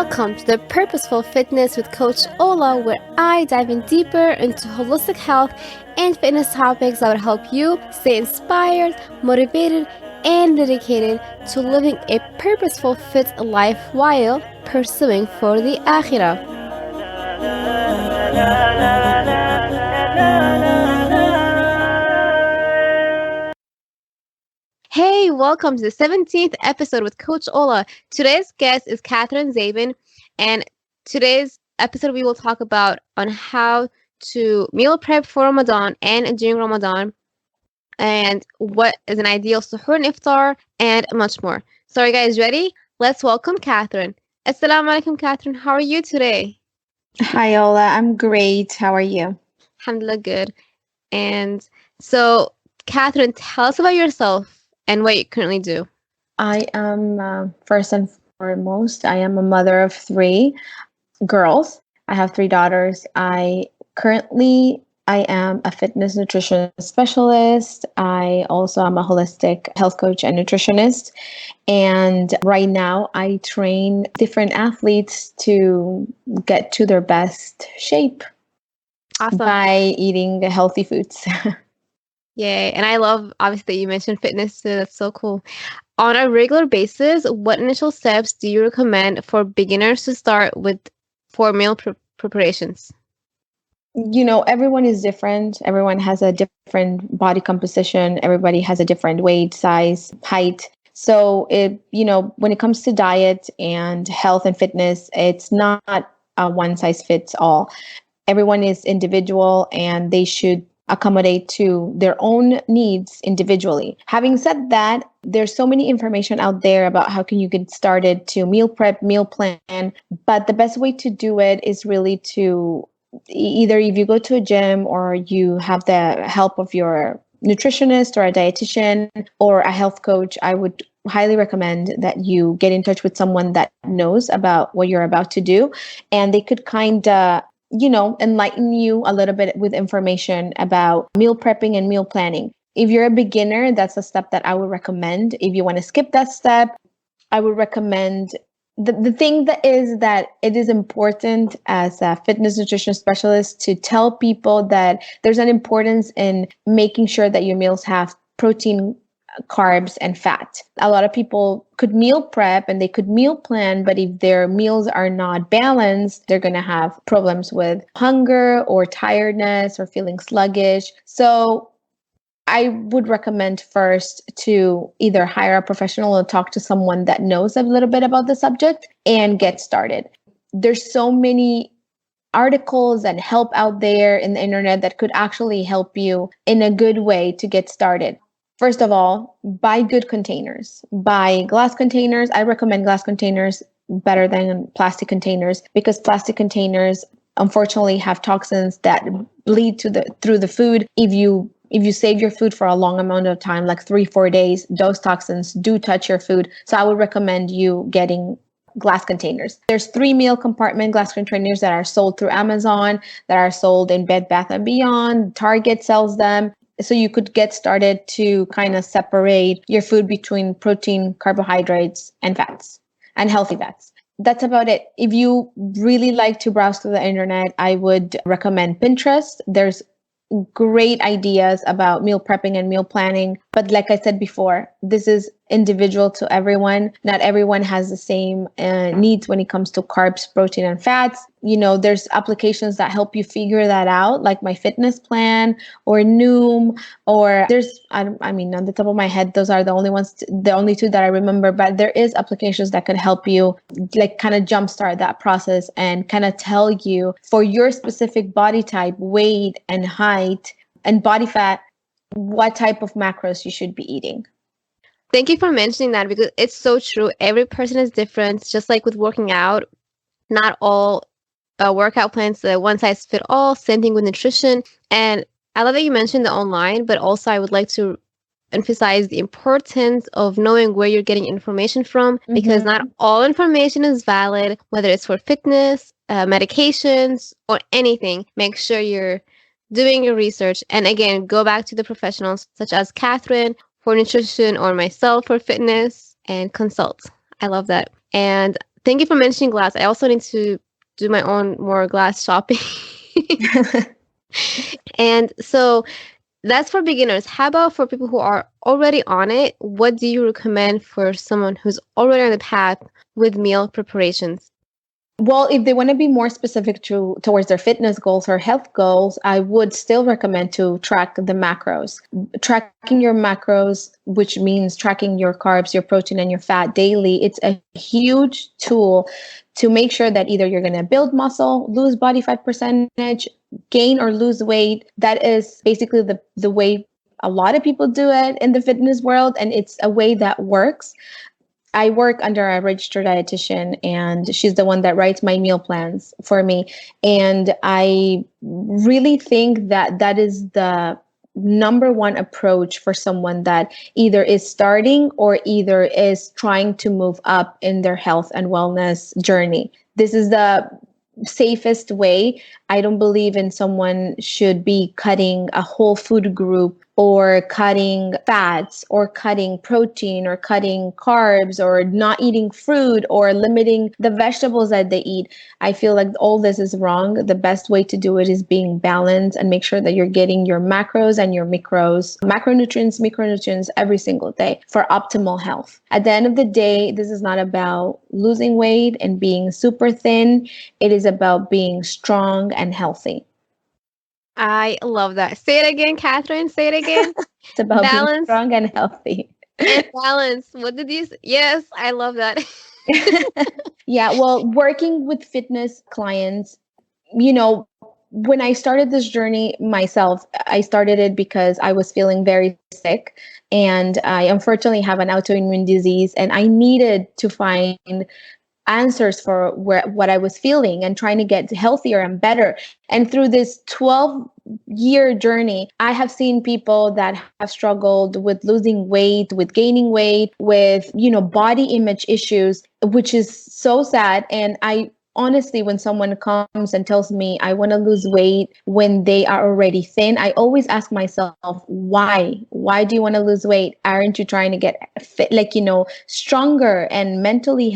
Welcome to the Purposeful Fitness with Coach Ola, where I dive in deeper into holistic health and fitness topics that would help you stay inspired, motivated, and dedicated to living a purposeful fit life while pursuing for the Akhirah. Hey, welcome to the 17th episode with Coach Ola. Today's guest is Catherine Zaben, and today's episode we will talk about on how to meal prep for Ramadan and during Ramadan, and what is an ideal suhoor and iftar, and much more. So are you guys ready? Let's welcome Catherine. Assalamu alaikum, Catherine. How are you today? Hi, Ola. I'm great. How are you? Alhamdulillah, good. And so, Catherine, tell us about yourself and what you currently do. I am, first and foremost, I am a mother of 3 girls. I have 3 daughters. I am a fitness nutrition specialist. I also am a holistic health coach and nutritionist. And right now I train different athletes to get to their best shape by eating healthy foods. Yay. And I love, obviously, that you mentioned fitness too. That's so cool. On a regular basis, what initial steps do you recommend for beginners to start with for meal preparations? You know, everyone is different. Everyone has a different body composition. Everybody has a different weight, size, height. So when it comes to diet and health and fitness, it's not a one size fits all. Everyone is individual and they should accommodate to their own needs individually. Having said that, there's so many information out there about how can you get started to meal prep, meal plan, but the best way to do it is really to either if you go to a gym or you have the help of your nutritionist or a dietitian or a health coach, I would highly recommend that you get in touch with someone that knows about what you're about to do, and they could kind of enlighten you a little bit with information about meal prepping and meal planning. If you're a beginner, that's a step that I would recommend. If you want to skip that step, I would recommend the thing that it is important as a fitness nutrition specialist to tell people that there's an importance in making sure that your meals have protein, carbs, and fat. A lot of people could meal prep and they could meal plan, but if their meals are not balanced, they're going to have problems with hunger or tiredness or feeling sluggish. So I would recommend first to either hire a professional or talk to someone that knows a little bit about the subject and get started. There's so many articles and help out there in the internet that could actually help you in a good way to get started. First of all, buy good containers. Buy glass containers. I recommend glass containers better than plastic containers because plastic containers unfortunately have toxins that bleed through the food. If you save your food for a long amount of time, like 3-4 days, those toxins do touch your food. So I would recommend you getting glass containers. There's 3 meal compartment glass containers that are sold through Amazon, that are sold in Bed Bath & Beyond. Target sells them. So you could get started to kind of separate your food between protein, carbohydrates, and fats, and healthy fats. That's about it. If you really like to browse through the internet, I would recommend Pinterest. There's great ideas about meal prepping and meal planning. But like I said before, this is individual to everyone. Not everyone has the same needs when it comes to carbs, protein, and fats. There's applications that help you figure that out, like My Fitness Plan or Noom, or there's, on the top of my head, those are the only 2 that I remember, but there is applications that could help you like kind of jumpstart that process and kind of tell you for your specific body type, weight and height and body fat, what type of macros you should be eating. Thank you for mentioning that because it's so true. Every person is different. It's just like with working out, not all workout plans, one size fit all. Same thing with nutrition. And I love that you mentioned the online, but also I would like to emphasize the importance of knowing where you're getting information from because not all information is valid, whether it's for fitness, medications, or anything. Make sure you're doing your research. And again, go back to the professionals such as Catherine for nutrition or myself for fitness and consult. I love that. And Thank you for mentioning glass. I also need to do my own more glass shopping. And so that's for beginners. How about for people who are already on it? What do you recommend for someone who's already on the path with meal preparations? Well, if they want to be more specific towards their fitness goals or health goals, I would still recommend to track the macros. Tracking your macros, which means tracking your carbs, your protein, and your fat daily, it's a huge tool to make sure that either you're going to build muscle, lose body fat percentage, gain or lose weight. That is basically the way a lot of people do it in the fitness world, and it's a way that works. I work under a registered dietitian, and she's the one that writes my meal plans for me. And I really think that that is the number one approach for someone that either is starting or either is trying to move up in their health and wellness journey. This is the safest way. I don't believe in someone should be cutting a whole food group or cutting fats or cutting protein or cutting carbs or not eating fruit or limiting the vegetables that they eat. I feel like all this is wrong. The best way to do it is being balanced and make sure that you're getting your macros and your macronutrients, micronutrients every single day for optimal health. At the end of the day, this is not about losing weight and being super thin. It is about being strong and healthy. I love that. Say it again, Catherine. Say it again. It's about being Balance strong and healthy. and balance. What did you say? Yes, I love that. Yeah, well, working with fitness clients, when I started this journey myself, I started it because I was feeling very sick, and I unfortunately have an autoimmune disease, and I needed to find answers for what I was feeling and trying to get healthier and better. And through this 12-year journey, I have seen people that have struggled with losing weight, with gaining weight, with, body image issues, which is so sad. And I honestly, when someone comes and tells me I want to lose weight when they are already thin, I always ask myself, why? Why do you want to lose weight? Aren't you trying to get fit, stronger and mentally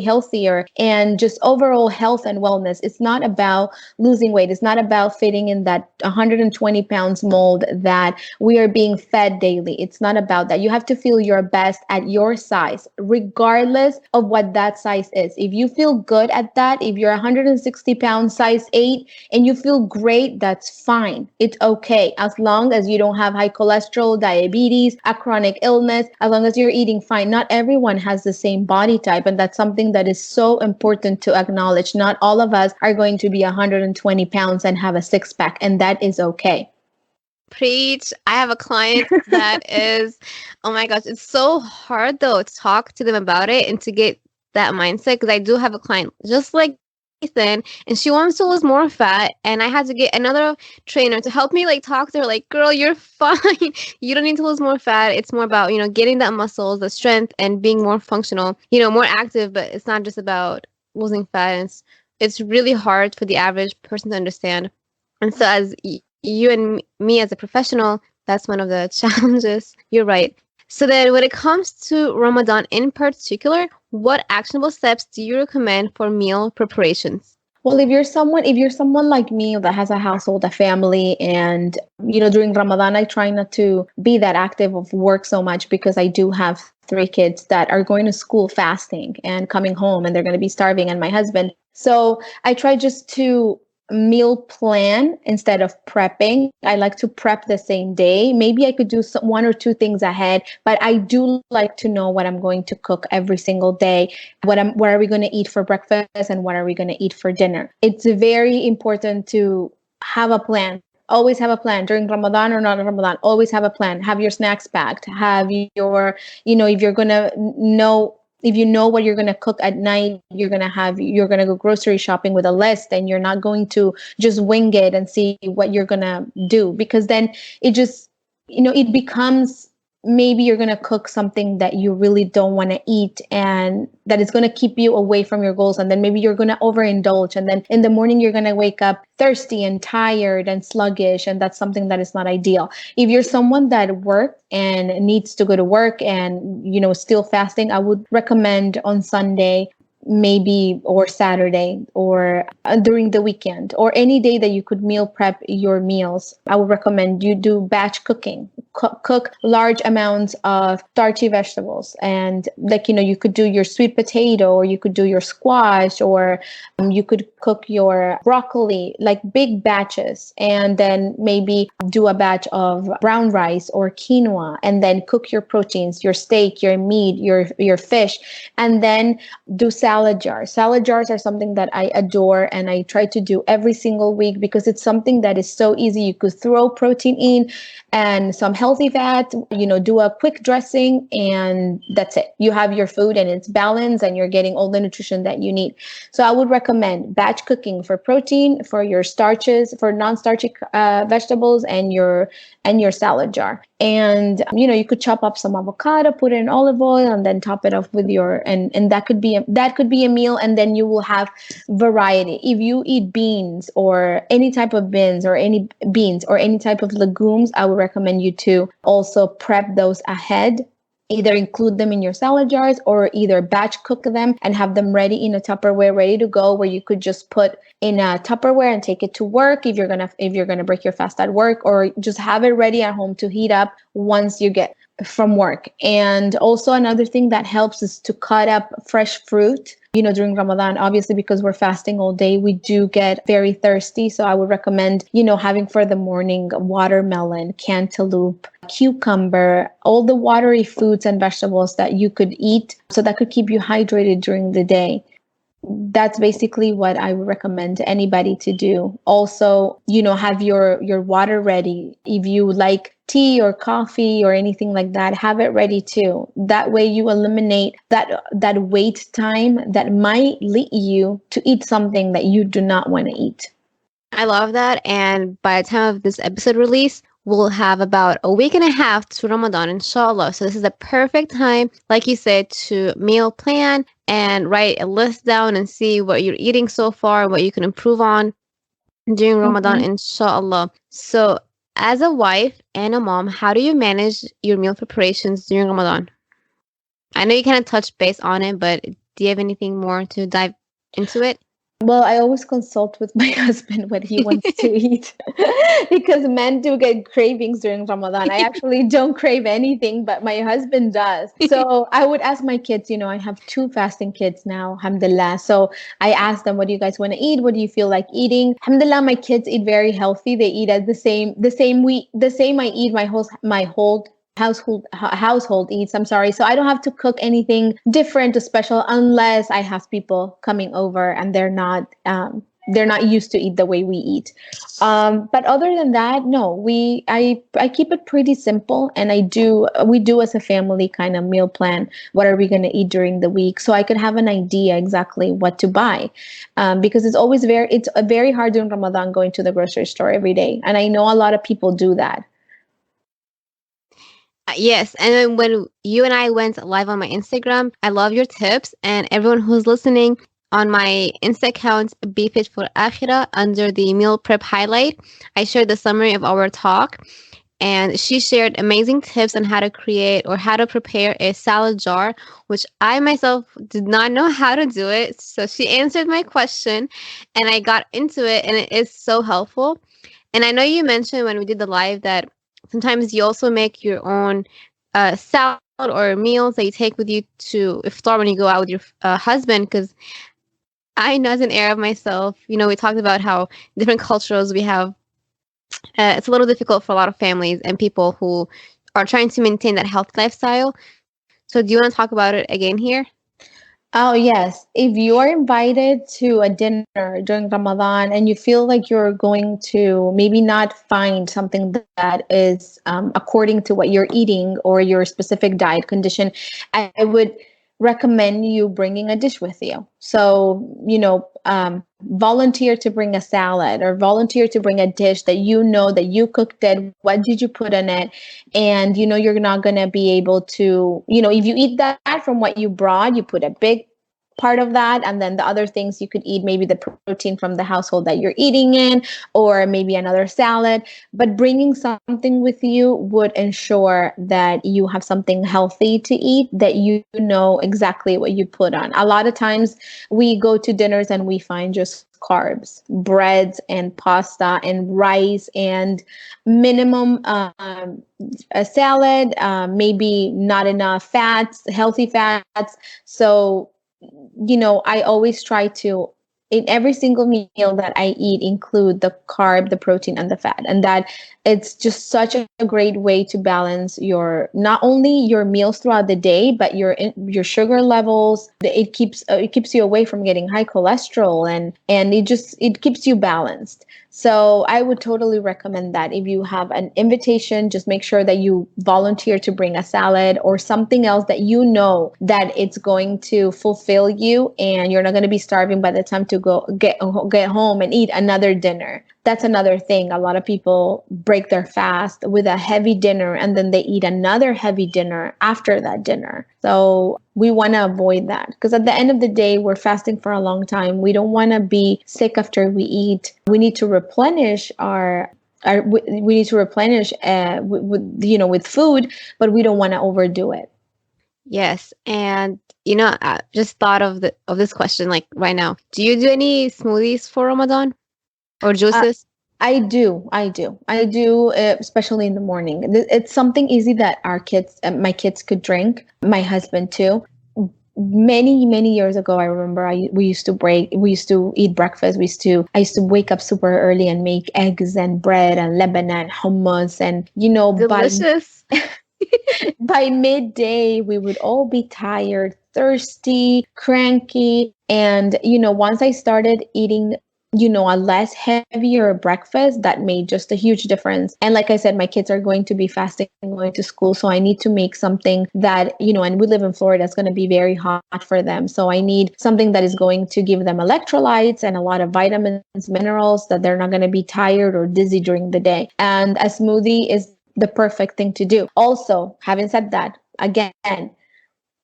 healthier and just overall health and wellness? It's not about losing weight. It's not about fitting in that 120 pounds mold that we are being fed daily. It's not about that. You have to feel your best at your size, regardless of what that size is. If you feel good at that, if you're 160 pounds, size 8, and you feel great, that's fine. It's okay. As long as you don't have high cholesterol, diabetes, a chronic illness, as long as you're eating fine. Not everyone has the same body type, and that's something that is so important to acknowledge. Not all of us are going to be 120 pounds and have a six pack, and that is okay. Preach. I have a client that is, oh my gosh, it's so hard though to talk to them about it and to get that mindset, because I do have a client just like Ethan, and she wants to lose more fat, and I had to get another trainer to help me talk to her girl, you're fine. You don't need to lose more fat. It's more about getting that muscles, the strength, and being more functional, more active. But it's not just about losing fat. And it's really hard for the average person to understand. And so as you and me as a professional, that's one of the challenges. You're right. So then when it comes to Ramadan in particular, what actionable steps do you recommend for meal preparations? Well, if you're someone like me that has a household, a family, and during Ramadan, I try not to be that active of work so much because I do have 3 kids that are going to school fasting and coming home, and they're going to be starving, and my husband. So I try just to meal plan instead of prepping. I like to prep the same day. Maybe I could do 1 or 2 things ahead, but I do like to know what I'm going to cook every single day. What are we going to eat for breakfast and what are we going to eat for dinner? It's very important to have a plan. Always have a plan during Ramadan or not Ramadan. Always have a plan. Have your snacks packed. Have your, if you're going to know, if you know what you're going to cook at night, you're going to go grocery shopping with a list, and you're not going to just wing it and see what you're going to do, because then it just, it becomes maybe you're going to cook something that you really don't want to eat and that is going to keep you away from your goals. And then maybe you're going to overindulge. And then in the morning, you're going to wake up thirsty and tired and sluggish. And that's something that is not ideal. If you're someone that works and needs to go to work and, still fasting, I would recommend on Sunday, maybe, or Saturday, or during the weekend, or any day that you could meal prep your meals. I would recommend you do batch cooking. Cook large amounts of starchy vegetables, and you could do your sweet potato, or you could do your squash, or you could cook your broccoli, like big batches, and then maybe do a batch of brown rice or quinoa, and then cook your proteins, your steak, your meat, your fish, and then do salad jars. Salad jars are something that I adore, and I try to do every single week because it's something that is so easy. You could throw protein in and some healthy fat, do a quick dressing, and that's it. You have your food and it's balanced and you're getting all the nutrition that you need. So I would recommend batch cooking for protein, for your starches, for non-starchy vegetables, and your salad jar. And you could chop up some avocado, put it in olive oil, and then top it off with and that could be a meal. And then you will have variety. If you eat beans or any type of beans or any type of legumes, I would recommend you to also prep those ahead. Either include them in your salad jars or either batch cook them and have them ready in a Tupperware, ready to go, where you could just put in a Tupperware and take it to work if you're gonna break your fast at work, or just have it ready at home to heat up once you get from work. And also another thing that helps is to cut up fresh fruit. During Ramadan, obviously, because we're fasting all day, we do get very thirsty. So I would recommend, having for the morning watermelon, cantaloupe, cucumber, all the watery fruits and vegetables that you could eat. So that could keep you hydrated during the day. That's basically what I would recommend anybody to do. Also, have your water ready. If you like tea or coffee or anything like that, have it ready too. That way you eliminate that wait time that might lead you to eat something that you do not want to eat. I love that. And by the time of this episode release, we'll have about a week and a half to Ramadan, inshallah. So this is the perfect time, like you said, to meal plan and write a list down and see what you're eating so far and what you can improve on during Ramadan, inshallah. So as a wife and a mom, how do you manage your meal preparations during Ramadan? I know you kind of touched base on it, but do you have anything more to dive into it? Well, I always consult with my husband what he wants to eat because men do get cravings during Ramadan. I actually don't crave anything, but my husband does. So I would ask my kids, I have 2 fasting kids now, alhamdulillah. So I ask them, what do you guys want to eat? What do you feel like eating? Alhamdulillah, my kids eat very healthy. They eat at the same I eat my whole household eats. I'm sorry. So I don't have to cook anything different or special unless I have people coming over and they're not used to eat the way we eat. But other than that, no, I keep it pretty simple, and we do as a family kind of meal plan. What are we going to eat during the week? So I could have an idea exactly what to buy, because it's very hard during Ramadan going to the grocery store every day. And I know a lot of people do that. Yes, and then when you and I went live on my Instagram, I love your tips, and everyone who's listening on my Insta account, Be Fit for Akhira, under the meal prep highlight, I shared the summary of our talk, and she shared amazing tips on how to create or how to prepare a salad jar, which I myself did not know how to do it. So she answered my question, and I got into it, and it is so helpful. And I know you mentioned when we did the live that sometimes you also make your own salad or meals that you take with you to iftar when you go out with your husband, because I know as an Arab myself, we talked about how different cultures we have. It's a little difficult for a lot of families and people who are trying to maintain that health lifestyle. So do you want to talk about it again here? Oh, yes. If you are invited to a dinner during Ramadan and you feel like you're going to maybe not find something that is according to what you're eating or your specific diet condition, I would recommend you bringing a dish with you. So, volunteer to bring a salad or volunteer to bring a dish that you know that you cooked it. What did you put in it? And you know you're not going to be able to, you know, if you eat that from what you brought, you put a big part of that, and then the other things you could eat, maybe the protein from the household that you're eating in, or maybe another salad. But bringing something with you would ensure that you have something healthy to eat, that you know exactly what you put on. A lot of times we go to dinners and we find just carbs, breads and pasta and rice and minimum a salad, maybe not enough fats, healthy fats. So you know, I always try to, in every single meal that I eat, include the carb, the protein, and the fat. And that it's just such a great way to balance your, not only your meals throughout the day, but your sugar levels. It keeps you away from getting high cholesterol, and it keeps you balanced. So I would totally recommend that. If you have an invitation, just make sure that you volunteer to bring a salad or something else that you know that it's going to fulfill you, and you're not going to be starving by the time to go get home and eat another dinner. That's another thing. A lot of people break their fast with a heavy dinner and then they eat another heavy dinner after that dinner. So we want to avoid that, because at the end of the day, we're fasting for a long time. We don't want to be sick after we eat. We need to replenish we need to replenish with you know, with food, but we don't want to overdo it. Yes, and I just thought of this question like right now. Do you do any smoothies for Ramadan or Uh, juices? I do, especially in the morning. It's something easy that my kids could drink, my husband too. Many years ago, I remember we used to eat breakfast. I used to wake up super early and make eggs and bread and lebanon and hummus, and you know, Delicious. by midday we would all be tired, thirsty, cranky. And you know, once I started eating, you know, a less heavier breakfast, that made just a huge difference. And like I said, my kids are going to be fasting and going to school, so I need to make something that, you know, and we live in Florida, it's going to be very hot for them, so I need something that is going to give them electrolytes and a lot of vitamins, minerals, that they're not going to be tired or dizzy during the day. And a smoothie is the perfect thing to do. Also, having said that, again,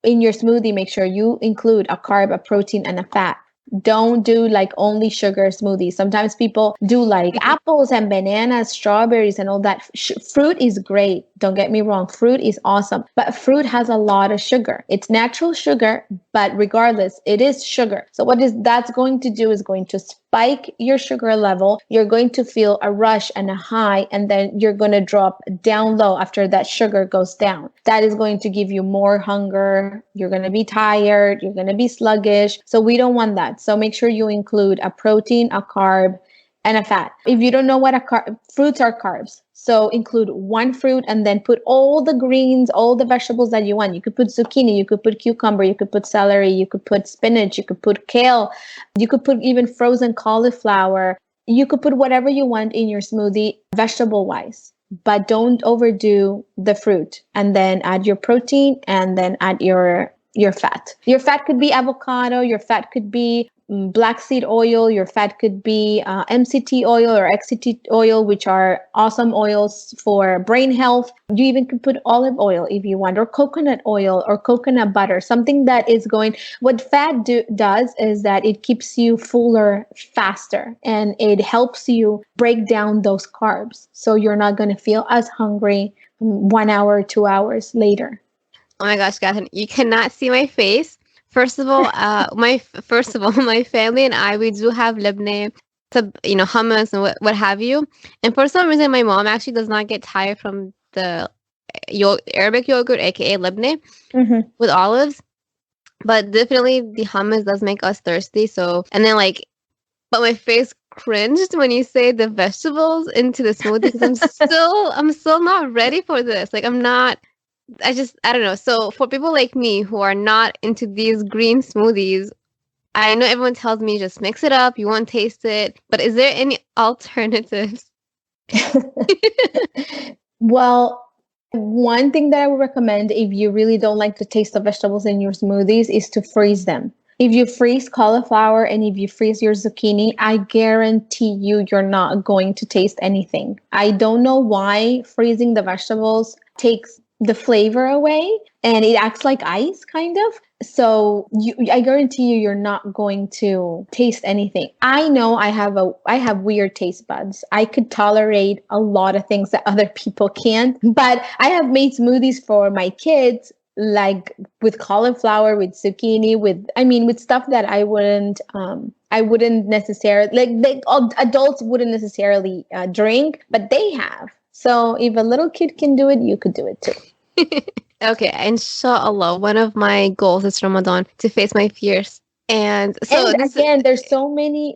in your smoothie, make sure you include a carb, a protein, and a fat. Don't do like only sugar smoothies. Sometimes people do like apples and bananas, strawberries, and all that. Fruit is great. Don't get me wrong. Fruit is awesome. But fruit has a lot of sugar. It's natural sugar, but regardless, it is sugar. So that's going to do is going to spike your sugar level. You're going to feel a rush and a high, and then you're going to drop down low after that sugar goes down. That is going to give you more hunger. You're going to be tired. You're going to be sluggish. So we don't want that. So make sure you include a protein, a carb, and a fat. If you don't know what fruits are carbs. So include one fruit and then put all the greens, all the vegetables that you want. You could put zucchini, you could put cucumber, you could put celery, you could put spinach, you could put kale, you could put even frozen cauliflower. You could put whatever you want in your smoothie, vegetable wise, but don't overdo the fruit. And then add your protein, and then add your fat. Your fat could be avocado, your fat could be black seed oil, your fat could be MCT oil or XCT oil, which are awesome oils for brain health. You even could put olive oil if you want, or coconut oil or coconut butter, something that is what fat does is that it keeps you fuller faster, and it helps you break down those carbs. So you're not going to feel as hungry 1 hour, 2 hours later. Oh my gosh, Catherine, you cannot see my face. First of all, my family and I, we do have libne, hummus and what have you. And for some reason, my mom actually does not get tired from the Arabic yogurt, aka libne, with olives. But definitely, the hummus does make us thirsty. So, and then but my face cringed when you say the vegetables into the smoothie, because I'm still not ready for this. Like, I'm not. I don't know. So for people like me who are not into these green smoothies, I know everyone tells me just mix it up, you won't taste it. But is there any alternatives? Well, one thing that I would recommend if you really don't like the taste of vegetables in your smoothies is to freeze them. If you freeze cauliflower and if you freeze your zucchini, I guarantee you're not going to taste anything. I don't know why freezing the vegetables takes the flavor away and it acts like ice kind of. So I guarantee you're not going to taste anything. I know I have weird taste buds. I could tolerate a lot of things that other people can't, but I have made smoothies for my kids like with cauliflower, with zucchini, with stuff that I wouldn't necessarily adults wouldn't necessarily drink, but they have. So if a little kid can do it, you could do it too. Okay, inshallah, one of my goals is Ramadan to face my fears. And so And again, there's so many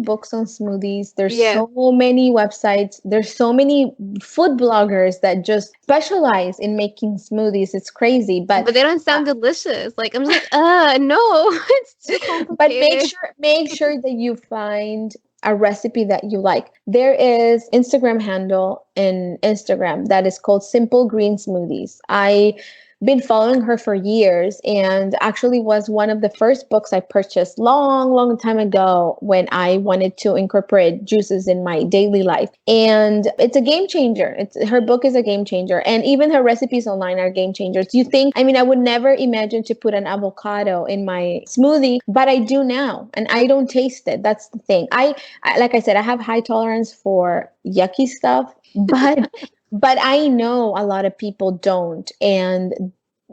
books on smoothies. There's yeah, so many websites. There's so many food bloggers that just specialize in making smoothies. It's crazy, but they don't sound delicious. Like I'm just like, no, it's too complicated. but make sure that you find a recipe that you like. There is Instagram handle in Instagram that is called Simple Green Smoothies. I been following her for years and actually was one of the first books I purchased long time ago when I wanted to incorporate juices in my daily life. And it's a game changer. Her book is a game changer. And even her recipes online are game changers. I would never imagine to put an avocado in my smoothie, but I do now and I don't taste it. That's the thing. I like I said, I have high tolerance for yucky stuff, but but I know a lot of people don't. And,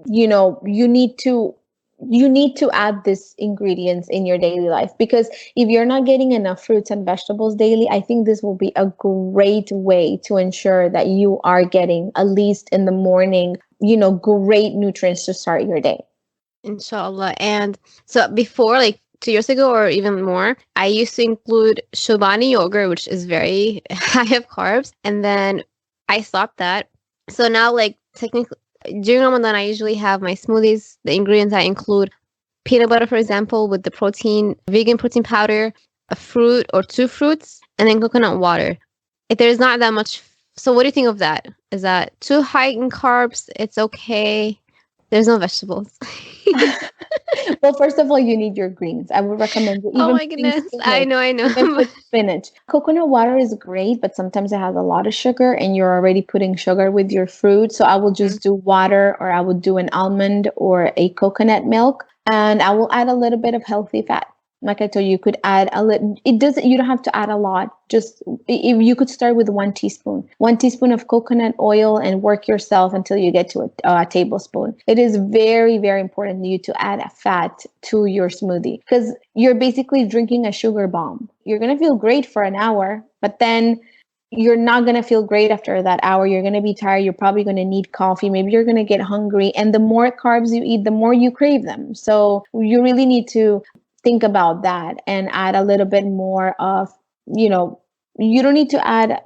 you need to add these ingredients in your daily life, because if you're not getting enough fruits and vegetables daily, I think this will be a great way to ensure that you are getting, at least in the morning, great nutrients to start your day. Inshallah. And so before, like 2 years ago or even more, I used to include Chobani yogurt, which is very high of carbs. And then I stopped that. So now, like, technically, during Ramadan, I usually have my smoothies. The ingredients I include peanut butter, for example, with the vegan protein powder, a fruit or two fruits, and then coconut water. If there's not that much. So what do you think of that? Is that too high in carbs? It's okay. There's no vegetables. Well, first of all, you need your greens. I would recommend you Oh even my goodness. I know. even put spinach. Coconut water is great, but sometimes it has a lot of sugar and you're already putting sugar with your fruit. So I will just do water, or I would do an almond or a coconut milk, and I will add a little bit of healthy fat. Like I told you, you could add a little. You don't have to add a lot. Just if you could start with 1 teaspoon of coconut oil, and work yourself until you get to a tablespoon. It is very, very important for you to add a fat to your smoothie, because you're basically drinking a sugar bomb. You're gonna feel great for an hour, but then you're not going to feel great after that hour. You're going to be tired. You're probably going to need coffee. Maybe you're going to get hungry. And the more carbs you eat, the more you crave them. So you really need to think about that and add a little bit more of, you don't need to add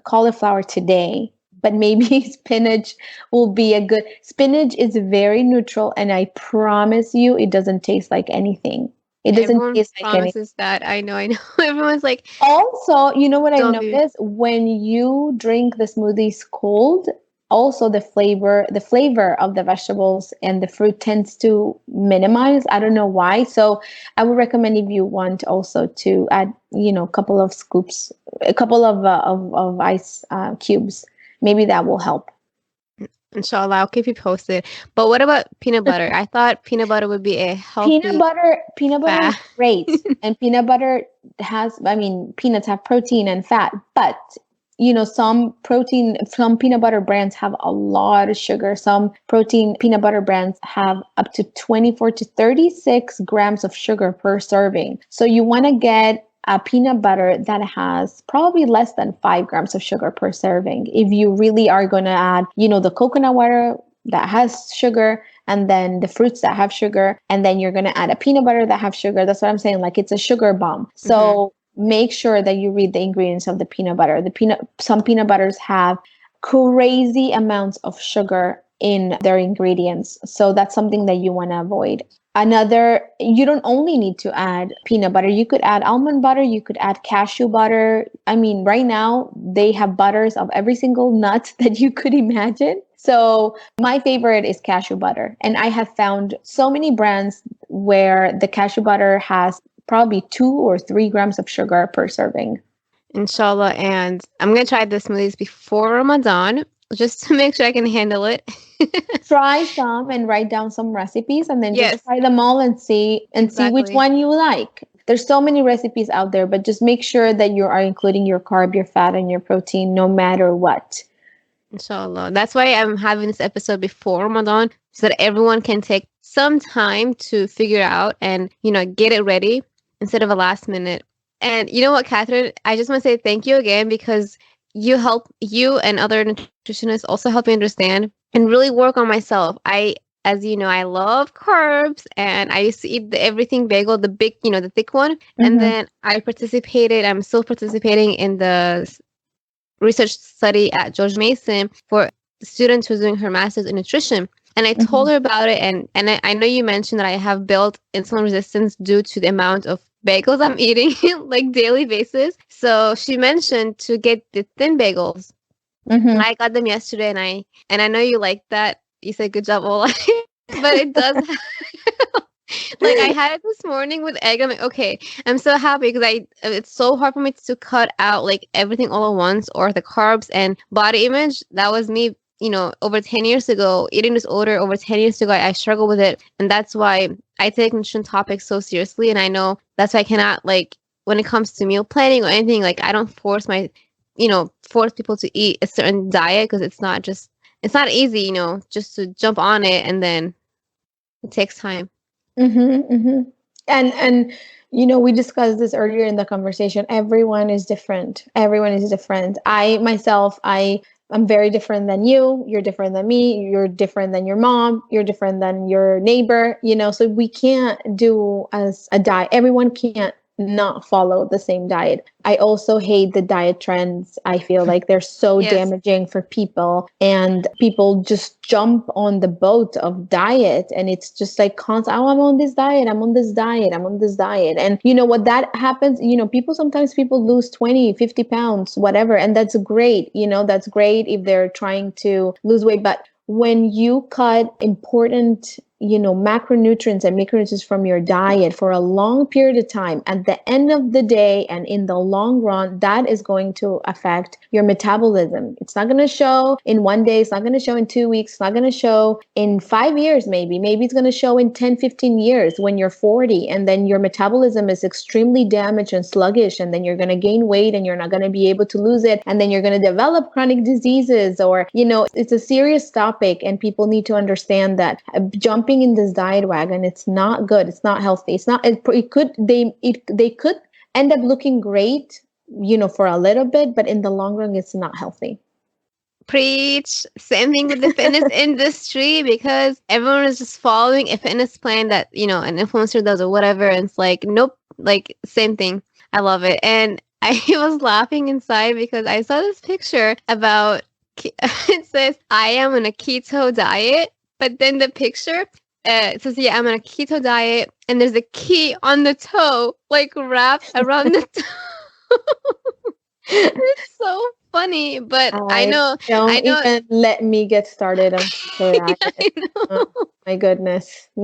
cauliflower today, but maybe spinach will be spinach is very neutral, and I promise you it doesn't taste like anything. It doesn't Everyone taste like anything. promises that. I know. Everyone's like, also, you know what I've don't be. noticed? When you drink the smoothies cold, also the flavor of the vegetables and the fruit tends to minimize. I don't know why. So I would recommend, if you want, also to add, a couple of scoops, a couple of ice cubes. Maybe that will help. Inshallah, I'll keep you posted. But what about peanut butter? I thought peanut butter would be a healthy Peanut butter is great. And peanut butter peanuts have protein and fat, but some peanut butter brands have a lot of sugar. Some peanut butter brands have up to 24 to 36 grams of sugar per serving. So you want to get a peanut butter that has probably less than 5 grams of sugar per serving. If you really are going to add, the coconut water that has sugar, and then the fruits that have sugar, and then you're going to add a peanut butter that have sugar. That's what I'm saying. Like, it's a sugar bomb. So make sure that you read the ingredients of the peanut butter. Some peanut butters have crazy amounts of sugar in their ingredients. So that's something that you want to avoid. You don't only need to add peanut butter. You could add almond butter. You could add cashew butter. Right now they have butters of every single nut that you could imagine. So my favorite is cashew butter. And I have found so many brands where the cashew butter has probably 2 or 3 grams of sugar per serving. Inshallah. And I'm going to try the smoothies before Ramadan just to make sure I can handle it. Try some and write down some recipes, and then just Yes, try them all and see which exactly. one you like. There's so many recipes out there, but just make sure that you are including your carb, your fat, and your protein no matter what. Inshallah. That's why I'm having this episode before Ramadan so that everyone can take some time to figure out and, get it ready instead of a last minute. And you know what, Catherine? I just want to say thank you again because you and other nutritionists also help me understand and really work on myself. As you know, I love carbs and I used to eat the everything bagel, the big, the thick one. And Mm-hmm. then I'm still participating in the research study at George Mason for the student who's doing her master's in nutrition. And I Mm-hmm. told her about it, and I know you mentioned that I have built insulin resistance due to the amount of bagels I'm eating like daily basis. So she mentioned to get the thin bagels. And Mm-hmm. I got them yesterday, and I know you like that. You said good job, Ola. But it does like I had it this morning with egg. I'm like, okay, I'm so happy because it's so hard for me to cut out like everything all at once or the carbs and body image. That was me, over 10 years ago, eating disorder over 10 years ago. I struggle with it. And that's why I take nutrition topics so seriously. And I know that's why I cannot like when it comes to meal planning or anything, like I don't force people to eat a certain diet because it's not easy, just to jump on it and then it takes time. Mm-hmm. Mm-hmm. And we discussed this earlier in the conversation. Everyone is different. Everyone is different. I myself, I'm very different than you. You're different than me. You're different than your mom. You're different than your neighbor. So we can't do as a diet. Everyone can't not follow the same diet. I also hate the diet trends. I feel like they're so Yes. damaging for people, and people just jump on the boat of diet, and it's just like constant, oh, I'm on this diet, I'm on this diet, I'm on this diet. And you know what that happens, people lose 20, 50 pounds, whatever, and that's great. That's great if they're trying to lose weight, but when you cut important macronutrients and micronutrients from your diet for a long period of time, at the end of the day and in the long run, that is going to affect your metabolism. It's not going to show in one day. It's not going to show in 2 weeks. It's not going to show in 5 years, maybe it's going to show in 10, 15 years when you're 40, and then your metabolism is extremely damaged and sluggish, and then you're going to gain weight and you're not going to be able to lose it, and then you're going to develop chronic diseases, or it's a serious topic, and people need to understand that jumping in this diet wagon, it's not good, it's not healthy, it's not, they could end up looking great for a little bit, but in the long run it's not healthy. Preach. Same thing with the fitness industry because everyone is just following a fitness plan that, an influencer does or whatever. And it's like, nope, like same thing. I love it. And I was laughing inside because I saw this picture about, it says, I am on a keto diet. But then the picture, it says, yeah, I'm on a keto diet. And there's a key on the toe, like wrapped around the toe. It's so funny, but I know, Don't I know, even let me get started on keto diet. I know. Oh, my goodness. The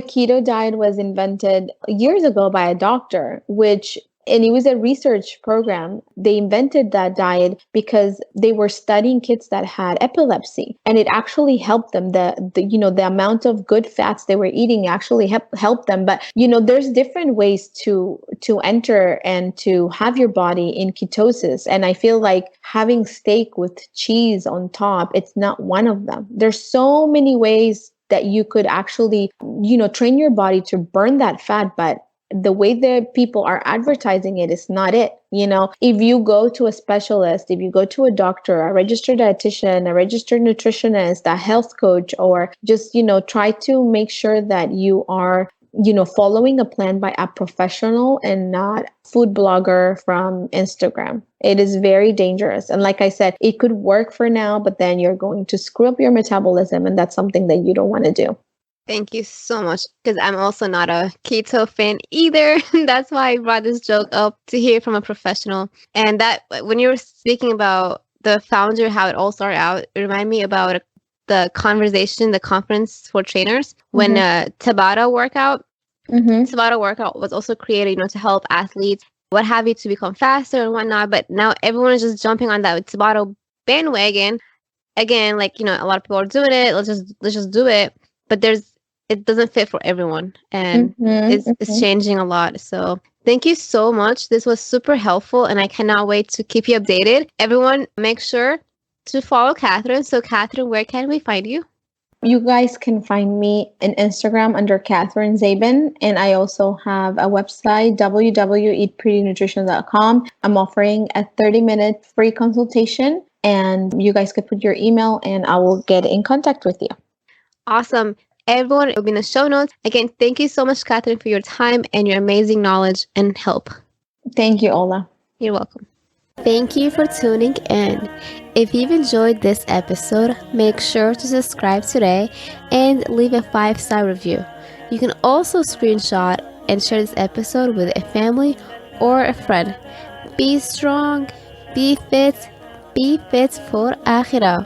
keto diet was invented years ago by a doctor, and it was a research program. They invented that diet because they were studying kids that had epilepsy, and it actually helped them. The amount of good fats they were eating actually helped them. But there's different ways to enter and to have your body in ketosis. And I feel like having steak with cheese on top, it's not one of them. There's so many ways that you could actually, train your body to burn that fat, but the way that people are advertising it is not it. If you go to a specialist, if you go to a doctor, a registered dietitian, a registered nutritionist, a health coach, or just, try to make sure that you are following a plan by a professional and not food blogger from Instagram. It is very dangerous. And like I said, it could work for now, but then you're going to screw up your metabolism, and that's something that you don't want to do. Thank you so much because I'm also not a keto fan either. That's why I brought this joke up to hear from a professional. And that when you were speaking about the founder, how it all started out, it reminded me about the conversation, the conference for trainers, when Tabata workout was also created, to help athletes, what have you, to become faster and whatnot. But now everyone is just jumping on that Tabata bandwagon. Again, like, a lot of people are doing it. Let's just do it. But it doesn't fit for everyone, and it's changing a lot. So thank you so much. This was super helpful, and I cannot wait to keep you updated. Everyone, make sure to follow Catherine. So Catherine, where can we find you? You guys can find me on Instagram under Catherine Zaben, and I also have a website, www.eatprettynutrition.com. I'm offering a 30-minute free consultation, and you guys could put your email and I will get in contact with you. Awesome. Everyone, it will be in the show notes. Again, thank you so much, Catherine, for your time and your amazing knowledge and help. Thank you, Ola. You're welcome. Thank you for tuning in. If you've enjoyed this episode, make sure to subscribe today and leave a 5-star review. You can also screenshot and share this episode with a family or a friend. Be strong, be fit for Akhirah.